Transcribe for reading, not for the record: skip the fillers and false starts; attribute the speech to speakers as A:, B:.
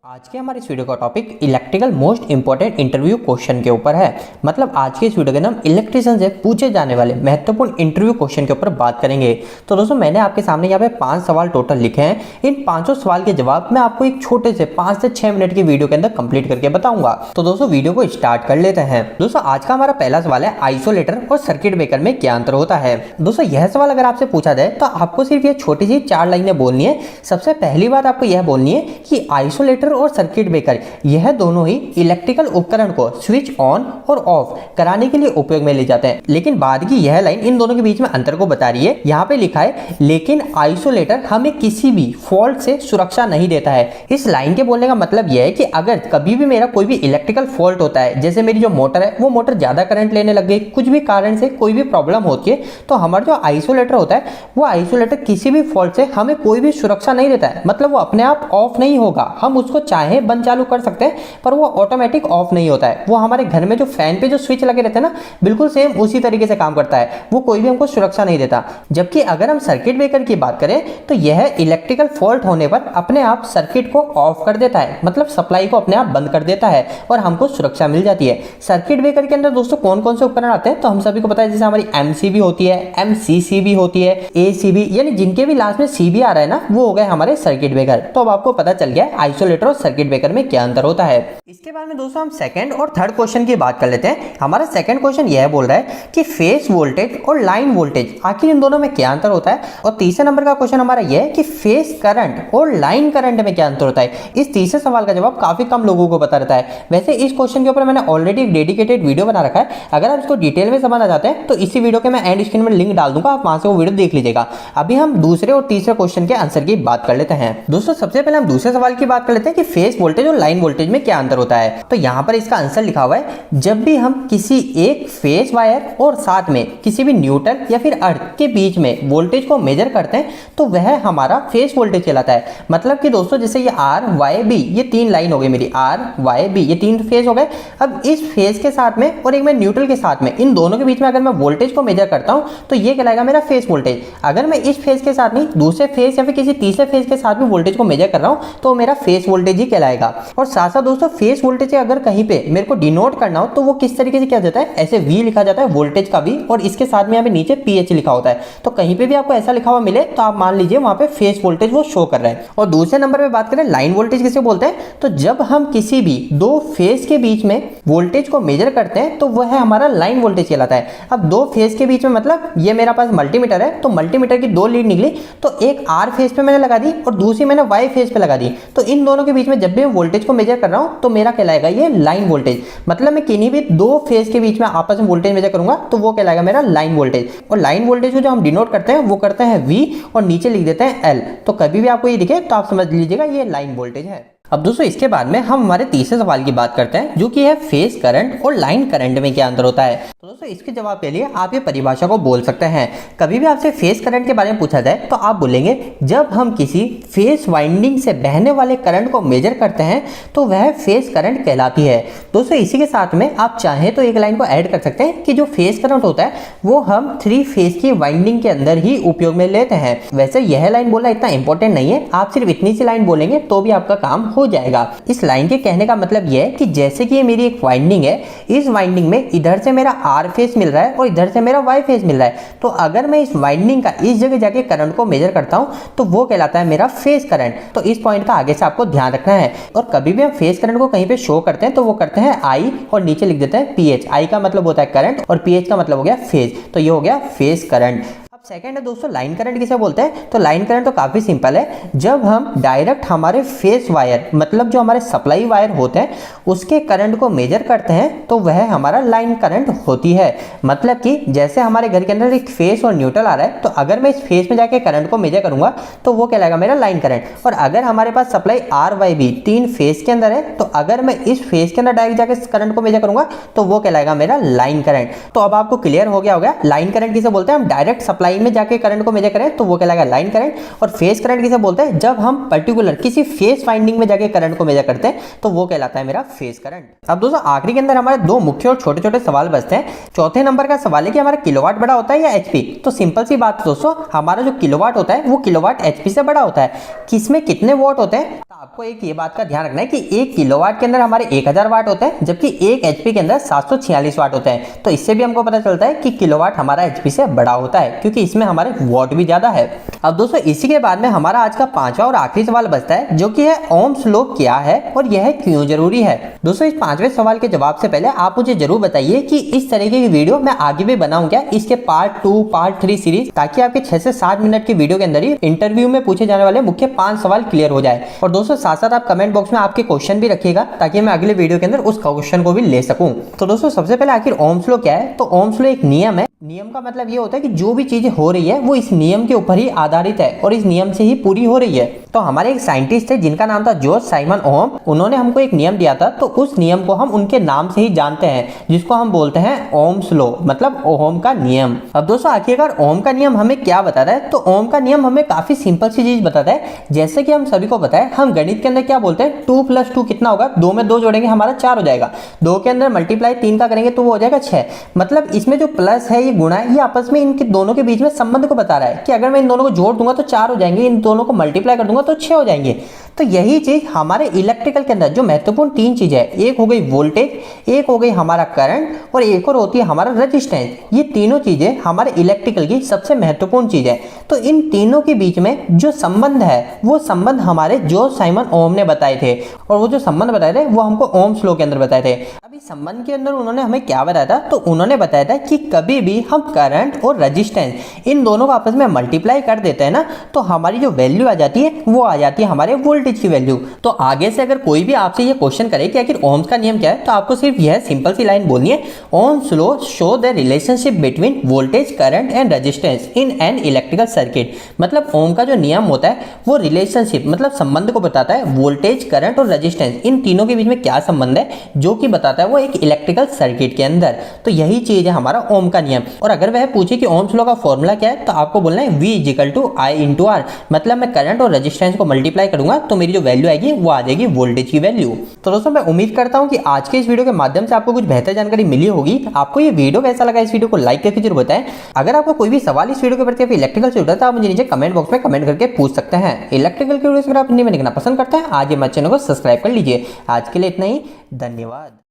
A: आज के हमारे इस वीडियो का topic electrical most important interview question के ऊपर है। मतलब आज के इस वीडियो के नाम इलेक्ट्रिशियन से पूछे जाने वाले महत्वपूर्ण इंटरव्यू क्वेश्चन के ऊपर बात करेंगे। तो दोस्तों मैंने आपके सामने यहाँ पे 5 सवाल टोटल लिखे हैं। इन 5 सवाल के जवाब मैं आपको एक छोटे से 5 से 6 मिनट की वीडियो के अंदर कंप्लीट करके बताऊंगा। तो दोस्तों वीडियो को स्टार्ट कर लेते हैं। दोस्तों आज का हमारा पहला सवाल है, आइसोलेटर और सर्किट ब्रेकर में क्या अंतर होता है। दोस्तों यह सवाल अगर आपसे पूछा जाए तो आपको सिर्फ ये छोटी सी 4 लाइनें बोलनी है। सबसे पहली बात आपको यह बोलनी है कि आइसोलेटर और सर्किट ब्रेकर यह दोनों ही इलेक्ट्रिकल उपकरण को स्विच ऑन और ऑफ कराने के लिए उपयोग में ले जाते हैं। लेकिन बाद की यह लाइन इन दोनों के बीच में अंतर को बता रही है। यहाँ पे लिखा है लेकिन आइसोलेटर हमें किसी भी फॉल्ट से सुरक्षा नहीं देता है। इस लाइन के बोलने का मतलब यह है कि अगर कभी भी मेरा कोई भी इलेक्ट्रिकल फॉल्ट होता है, जैसे मेरी जो मोटर है वो मोटर ज्यादा करंट लेने लग गई, कुछ भी कारण से कोई भी प्रॉब्लम होती है, तो हमारा जो आइसोलेटर होता है वो आइसोलेटर किसी भी फॉल्ट से हमें कोई भी सुरक्षा नहीं देता है। मतलब वो अपने आप ऑफ नहीं होगा, हम उसको चाहे बंद चालू कर सकते हैं पर वो ऑटोमेटिक ऑफ नहीं होता है। वो हमारे घर में जो फैन पे जो स्विच लगे रहते हैं ना, बिल्कुल सेम उसी तरीके से काम करता है। वो कोई भी हमको सुरक्षा नहीं देता। जबकि अगर हम सर्किट ब्रेकर की बात करें तो यह इलेक्ट्रिकल फॉल्ट होने पर अपने आप सर्किट को ऑफ कर देता है, मतलब सप्लाई को अपने आप बंद कर देता है और हमको सुरक्षा मिल जाती है। सर्किट ब्रेकर के अंदर दोस्तों कौन कौन से उपकरण आते हैं तो हम सभी को पता है, जैसे हमारी एमसीबी होती है, एमसीसीबी होती है, एसीबी, यानी जिनके भी लास्ट में सीबी आ रहा है ना, वो हो गए हमारे सर्किट ब्रेकर। तो अब आपको पता चल गया आइसोलेटर और सर्किट ब्रेकर में क्या अंतर होता है। इसके बाद में दोस्तों हम सेकंड और थर्ड क्वेश्चन की बात कर लेते हैं। हमारा सेकंड क्वेश्चन यह बोल रहा है कि फेस वोल्टेज और लाइन वोल्टेज आखिर इन दोनों में क्या अंतर होता है। और तीसरे नंबर का क्वेश्चन हमारा यह है कि फेस करंट और लाइन करंट में क्या अंतर होता है। इस तीसरे सवाल का जवाब काफी कम लोगों को पता रहता है। वैसे इस क्वेश्चन के ऊपर मैंने ऑलरेडी एक डेडिकेटेड वीडियो बना रखा है। अगर आप इसको डिटेल में समझना चाहते हैं तो इसी वीडियो के मैं एंड स्क्रीन में लिंक डाल दूंगा, आप वहां से वो वीडियो देख लीजिएगा। अभी हम दूसरे और तीसरे क्वेश्चन के आंसर की बात कर लेते हैं। दोस्तों सबसे पहले हम दूसरे सवाल की बात कर लेते हैं कि फेस वोल्टेज और लाइन वोल्टेज में क्या अंतर होता है। तो यहां पर इसका आंसर लिखा हुआ है, जब भी हम किसी एक फेस वायर और साथ में किसी भी न्यूट्रल या फिर अर्थ के बीच में वोल्टेज को मेजर करते हैं तो वह हमारा फेस वोल्टेज कहलाता है। मतलब कि दोस्तों जैसे ये आर वाई बी, ये 3 लाइन हो गई मेरी, आर वाई बी, ये 3 फेस हो गए। अब इस फेस के साथ में और एक मैं न्यूट्रल के साथ में, इन दोनों के बीच में अगर मैं वोल्टेज को मेजर करता हूं तो ये कहलाएगा मेरा फेस वोल्टेज। अगर मैं इस फेस के साथ नहीं दूसरे फेस या फिर किसी तीसरे फेस के साथ भी वोल्टेज को मेजर कर रहा हूं तो मेरा फेस वोल्टेज ही कहलाएगा। और साथ साथ दोस्तों फेस वोल्टेज अगर कहीं पे मेरे को डिनोट करना हो तो वो किस तरीके से किया जाता है, ऐसे V लिखा जाता है, वोल्टेज का V, और इसके साथ में यहाँ पे नीचे PH लिखा होता है। तो कहीं पे भी आपको ऐसा लिखा हुआ मिले तो आप मान लीजिए वहां पे फेस वोल्टेज वो शो कर रहा है। और दूसरे नंबर पे बात करें लाइन वोल्टेज किसे बोलते हैं, तो जब हम किसी भी 2 फेस के बीच में वोल्टेज को मेजर करते हैं तो वह हमारा लाइन वोल्टेज कहलाता है। अब 2 फेस के बीच में, मतलब ये मेरा पास मल्टीमीटर है तो मल्टीमीटर की 2 लीड निकली, तो एक R फेस पे मैंने लगा दी और दूसरी मैंने Y फेस पे लगा दी। तो इन दोनों के बीच में जब भी मैं वोल्टेज को मेजर कर रहा हूं तो मेरा कहलाएगा ये लाइन वोल्टेज। मतलब मैं किन्हीं भी 2 फेस के बीच में आपस में वोल्टेज मेजर करूंगा तो वो कहलाएगा मेरा लाइन वोल्टेज। और लाइन वोल्टेज को जो हम डिनोट करते हैं वो करते हैं V और नीचे लिख देते हैं L। तो कभी भी आपको ये दिखे तो आप समझ लीजिएगा ये लाइन वोल्टेज है। अब दोस्तों इसके बाद में हम हमारे तीसरे सवाल की बात करते हैं, जो कि है फेस करंट और लाइन करंट में क्या अंतर होता है। तो दोस्तों इसके जवाब के लिए आप ये परिभाषा को बोल सकते हैं। कभी भी आपसे फेस करंट के बारे में पूछा जाए तो आप बोलेंगे जब हम किसी फेस वाइंडिंग से बहने वाले करंट को मेजर करते हैं तो वह फेस करंट कहलाती है। दोस्तों इसी के साथ में आप चाहें तो एक लाइन को ऐड कर सकते हैं कि जो फेस करंट होता है वो हम 3 फेस की वाइंडिंग के अंदर ही उपयोग में लेते हैं। वैसे यह लाइन बोलना इतना इंपॉर्टेंट नहीं है, आप सिर्फ इतनी सी लाइन बोलेंगे तो भी आपका काम हो जाएगा। इस लाइन के कहने का मतलब यह है कि जैसे कि ये मेरी एक वाइंडिंग है, इस वाइंडिंग में इधर से मेरा R फेस मिल रहा है और इधर से मेरा Y फेस मिल रहा है, तो अगर मैं इस वाइंडिंग का इस जगह जाके करंट को मेजर करता हूं तो वो कहलाता है मेरा फेस करंट। तो इस पॉइंट का आगे से आपको ध्यान रखना है। और कभी भी हम फेस करंट को कहीं पे शो करते हैं तो वो करते हैं I और नीचे लिख देते हैं PH। I का मतलब होता है करंट और PH का मतलब हो गया फेज, तो ये हो गया फेस करंट। सेकंड है दोस्तों लाइन करंट किसे बोलते हैं। तो लाइन करंट तो काफी सिंपल है, जब हम डायरेक्ट हमारे फेस वायर, मतलब जो हमारे सप्लाई वायर होते हैं उसके करंट को मेजर करते हैं तो वह हमारा लाइन करंट होती है। मतलब कि जैसे हमारे घर के अंदर एक फेस और न्यूट्रल आ रहा है तो अगर मैं इस फेस में जाके करंट को मेजर करूंगा तो वो कहलाएगा मेरा लाइन करंट। और अगर हमारे पास सप्लाई RYB 3 फेस के अंदर है तो अगर मैं इस फेस के अंदर डायरेक्ट जाके करंट को मेजर करूंगा तो वो कहलाएगा मेरा लाइन करंट। तो अब आपको क्लियर हो गया होगा लाइन करंट किसे बोलते हैं। हम डायरेक्ट सप्लाई लाइन में जाके करंट को मेजर करें तो वो कहलाएगा लाइन करंट। और फेज करंट किसे बोलते हैं, जब हम पर्टिकुलर किसी फेज फाइंडिंग में जाके करंट को मेजर करते हैं तो वो कहलाता है मेरा फेज करंट। अब दोस्तों आखिरी के अंदर हमारे दो मुख्य और छोटे छोटे सवाल बचते हैं। चौथे नंबर का सवाल है कि हमारा किलोवाट बड़ा होता है या एचपी। तो सिंपल सी बात दोस्तों, हमारा जो किलोवाट होता है वो किलोवाट एचपी से बड़ा होता है। किसमें कितने वॉट होते हैं, तो आपको एक ये बात का ध्यान रखना है कि एक किलोवाट के अंदर हमारे 1000 वाट होते हैं, जबकि एक एचपी के अंदर 746 वाट होते हैं। तो इससे भी हमको पता चलता है कि किलोवाट हमारा एचपी से बड़ा होता है, क्योंकि इसमें हमारे वॉट भी ज्यादा है। अब दोस्तों इसी के बाद में हमारा आज का पांचवा और आखिरी सवाल बचता है, जो कि है ओम्स लॉ क्या है और यह क्यों जरूरी है। दोस्तों इस पांचवें सवाल के जवाब से पहले आप मुझे जरूर बताइए कि इस तरीके की वीडियो मैं आगे भी बनाऊं क्या, इसके पार्ट 2 पार्ट 3 सीरीज, ताकि आपके 6 से 7 मिनट की वीडियो के अंदर ही इंटरव्यू में पूछे जाने वाले मुख्य 5 सवाल क्लियर हो जाए। और दोस्तों साथ साथ आप कमेंट बॉक्स में आपके क्वेश्चन भी रखिएगा, ताकि मैं अगले वीडियो के अंदर उस क्वेश्चन को भी ले सकूं। तो दोस्तों सबसे पहले आखिर ओम्स लॉ क्या है। तो ओम्स लॉ एक नियम है। नियम का मतलब ये होता है कि जो भी चीजें हो रही है वो इस नियम के ऊपर ही आधारित है और इस नियम से ही पूरी हो रही है। तो हमारे एक साइंटिस्ट थे जिनका नाम था जॉर्ज साइमन ओहम। उन्होंने हमको एक नियम दिया था, तो उस नियम को हम उनके नाम से ही जानते हैं, जिसको हम बोलते हैं ओम्स लॉ, मतलब ओहम का नियम। अब दोस्तों आखिरकार ओहम का नियम हमें क्या बताता है। तो ओहम का नियम हमें काफी सिंपल सी चीज बताता है। जैसे कि हम सभी को पता है, हम गणित के अंदर क्या बोलते हैं, 2 + 2 कितना होगा, 2 में 2 जोड़ेंगे हमारा 4 हो जाएगा। 2 के अंदर मल्टीप्लाई 3 का करेंगे तो वो हो जाएगा 6। मतलब इसमें जो प्लस है, ये गुणा है, ये आपस में इनके दोनों के बीच में संबंध को बता रहा है कि अगर मैं इन दोनों को जोड़ दूंगा तो 4 हो जाएंगे, इन दोनों को मल्टीप्लाई कर दूंगा तो 6 हो जाएंगे। तो यही चीज हमारे इलेक्ट्रिकल के अंदर जो महत्वपूर्ण 3 चीजें है, एक हो गई वोल्टेज, एक हो गई हमारा करंट और एक और होती है हमारा रेजिस्टेंस। ये तीनों चीजें हमारे इलेक्ट्रिकल की सबसे महत्वपूर्ण चीज है। तो इन तीनों के बीच में जो संबंध है, वो संबंध हमारे जॉर्ज साइमन ओहम ने बताए थे, और वो जो संबंध बताए थे वो हमको ओम्स लॉ के अंदर बताए थे। अब इस संबंध के अंदर उन्होंने हमें क्या बताया था, तो उन्होंने बताया था कि कभी भी हम करंट और रेजिस्टेंस इन दोनों को आपस में मल्टीप्लाई कर देते हैं ना, तो हमारी जो वैल्यू आ जाती है वो आ जाती है हमारे वोल्टेज की वैल्यू। तो आगे से अगर कोई भी आपसे ये क्वेश्चन करे कि आखिर ओम्स का नियम क्या है, तो आपको सिर्फ यह सिंपल सी लाइन बोलनी है, Ohm's law show the relationship between voltage, current and resistance in an electrical circuit. मतलब ओम का जो नियम होता है वो रिलेशनशिप, मतलब संबंध को बताता है, वोल्टेज, करंट और रेजिस्टेंस इन तीनों के बीच में क्या संबंध है, जो कि बताता है वो एक इलेक्ट्रिकल सर्किट के अंदर। तो यही चीज है हमारा ओम का नियम। और अगर वह पूछे कि ओम्स लॉ का फॉर्मूला क्या है, तो आपको बोलना है V = I × R। मतलब मैं करंट और रेजिस्टेंस को मल्टीप्लाई करूंगा तो मेरी जो वैल्यू आएगी वो आ जाएगी वोल्टेज की वैल्यू। तो दोस्तों मैं उम्मीद करता हूं कि आज के इस वीडियो के माध्यम से आपको कुछ बेहतर जानकारी मिली होगी। आपको ये वीडियो कैसा लगा, इस वीडियो को लाइक करके जरूर बताएं। अगर आपको कोई भी सवाल इस वीडियो के प्रति इलेक्ट्रिकल से उठा तो आप मुझे नीचे कमेंट बॉक्स में कमेंट करके पूछ सकते हैं। इलेक्ट्रिकल की वीडियोस अगर आप हिंदी में देखना पसंद करते हैं, आज ये मेरे चैनल को सब्सक्राइब कर लीजिए। आज के लिए इतना ही, धन्यवाद।